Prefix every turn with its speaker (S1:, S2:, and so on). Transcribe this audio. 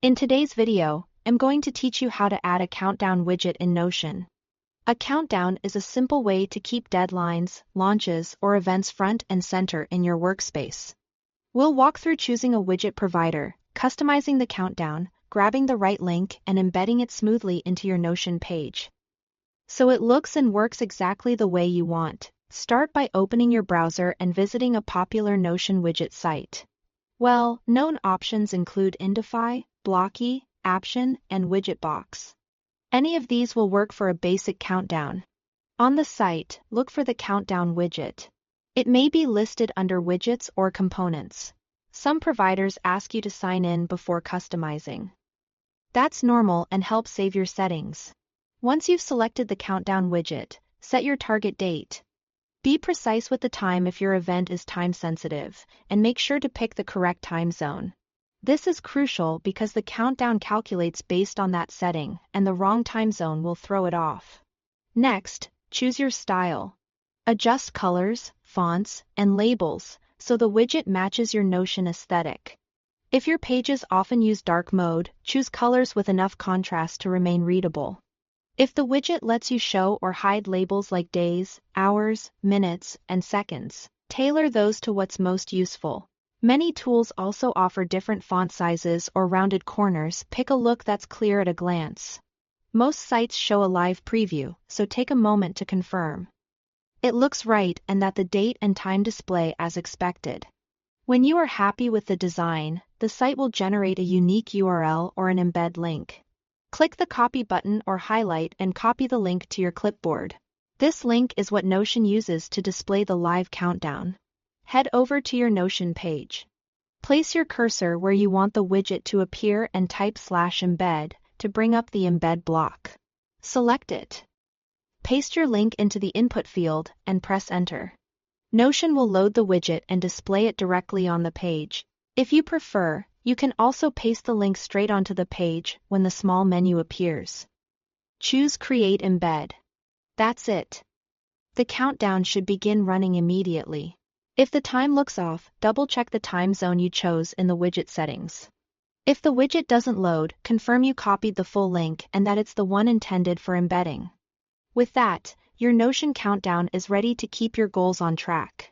S1: In today's video, I'm going to teach you how to add a countdown widget in Notion. A countdown is a simple way to keep deadlines, launches, or events front and center in your workspace. We'll walk through choosing a widget provider, customizing the countdown, grabbing the right link, and embedding it smoothly into your Notion page. So it looks and works exactly the way you want. Start by opening your browser and visiting a popular Notion widget site. Well, known options include Indify, Blocky, Aption, and Widgetbox. Any of these will work for a basic countdown. On the site, look for the countdown widget. It may be listed under widgets or components. Some providers ask you to sign in before customizing. That's normal and helps save your settings. Once you've selected the countdown widget, set your target date. Be precise with the time if your event is time-sensitive, and make sure to pick the correct time zone. This is crucial because the countdown calculates based on that setting, and the wrong time zone will throw it off. Next, choose your style. Adjust colors, fonts, and labels so the widget matches your Notion aesthetic. If your pages often use dark mode, choose colors with enough contrast to remain readable. If the widget lets you show or hide labels like days, hours, minutes, and seconds, tailor those to what's most useful. Many tools also offer different font sizes or rounded corners. Pick a look that's clear at a glance. Most sites show a live preview, so take a moment to confirm it looks right and that the date and time display as expected. When you are happy with the design, the site will generate a unique URL or an embed link. Click the copy button or highlight and copy the link to your clipboard. This link is what Notion uses to display the live countdown. Head over to your Notion page. Place your cursor where you want the widget to appear and type /embed to bring up the embed block. Select it. Paste your link into the input field and press enter. Notion will load the widget and display it directly on the page. If you prefer, you can also paste the link straight onto the page when the small menu appears. Choose Create Embed. That's it. The countdown should begin running immediately. If the time looks off, double-check the time zone you chose in the widget settings. If the widget doesn't load, confirm you copied the full link and that it's the one intended for embedding. With that, your Notion countdown is ready to keep your goals on track.